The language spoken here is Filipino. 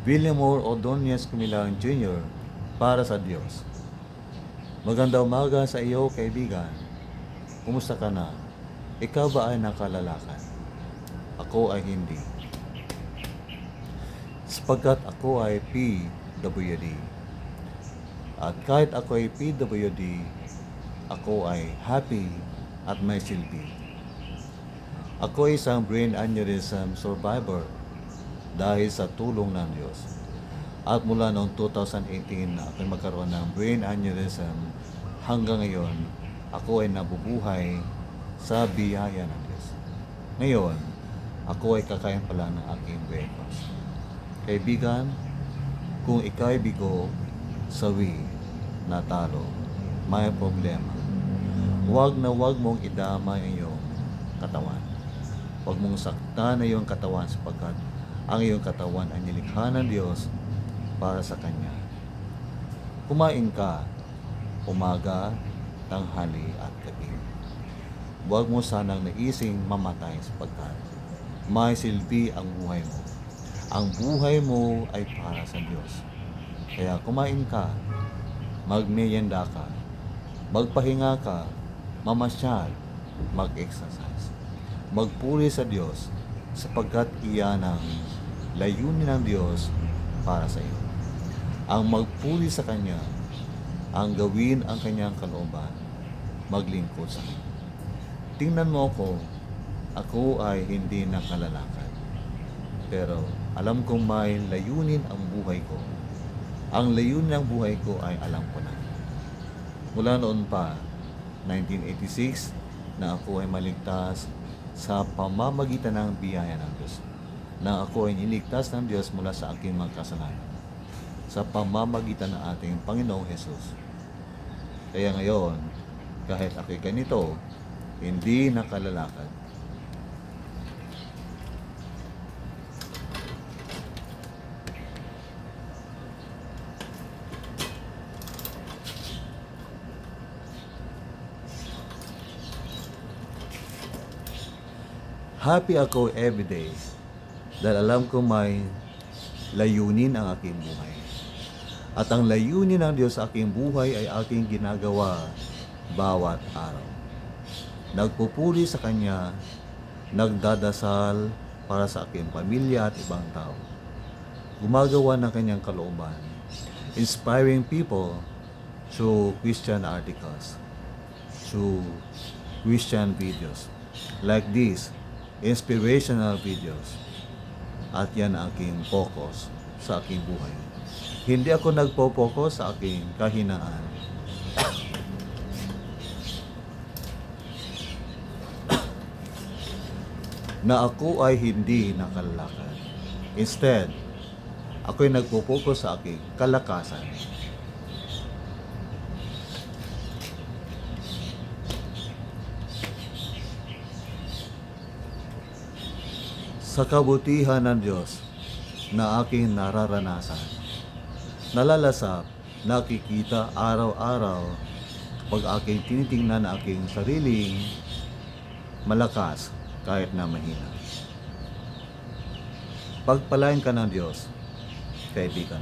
Villamor Ordonez Cumilang Jr. para sa Diyos. Magandang umaga sa iyo, kaibigan. Kumusta ka na? Ikaw ba ay nakalalakan? Ako ay hindi. Sapagkat ako ay PWD. At kahit ako ay PWD, ako ay happy at may silbi. Ako ay isang brain aneurysm survivor dahil sa tulong ng Diyos. At mula noong 2018 na ako magkaroon ng brain aneurysm, hanggang ngayon, ako ay nabubuhay sa biyaya ng Diyos. Ngayon, ako ay kakain pala ng aking breakfast. Kaibigan, kung ikaw ay bigo, sawi, natalo, may problema, huwag mong idama ang iyong katawan. Huwag mong saktan ang iyong katawan sapagkat ang iyong katawan ay nilikha ng Diyos para sa Kanya. Kumain ka, umaga, tanghali at gabi. Huwag mo sanang naising mamatay sapagkat may silbi ang buhay mo. Ang buhay mo ay para sa Diyos. Kaya kumain ka, magmerienda ka, magpahinga ka, mamasyal, mag-exercise. Magpuri sa Diyos sapagkat iyan ang layunin ng Diyos para sa iyo. Ang magpuri sa Kanya, ang gawin ang Kanyang kalooban, maglingkod sa Kanya. Tingnan mo ako ay hindi nakalalakad. Pero alam kong may layunin ang buhay ko. Ang layunin ng buhay ko ay alam ko na. Mula noon pa, 1986, na ako ay maligtas sa pamamagitan ng biyaya ng Diyos. Na ako ay niligtas ng Diyos mula sa aking mga kasalanan sa pamamagitan ng ating Panginoong Hesus. Kaya ngayon, kahit ako'y ganito, hindi nakalalakad. Happy ako everyday dahil alam ko may layunin ang aking buhay. At ang layunin ng Diyos sa aking buhay ay aking ginagawa bawat araw. Nagpupuri sa Kanya, nagdadasal para sa aking pamilya at ibang tao. Gumagawa ng Kanyang kalooban, inspiring people through Christian articles, through Christian videos like this, inspirational videos. At yan ang aking focus sa aking buhay. Hindi ako nagpo-focus sa aking kahinaan. Na ako ay hindi nakalalakad. Instead, ako'y nagpo-focus sa aking kalakasan. Sa kabutihan ng Diyos na aking nararanasan, nalalasap, nakikita araw-araw pag aking tinitingnan na aking sariling malakas kahit na mahina. Pagpalain ka ng Diyos, kaibigan.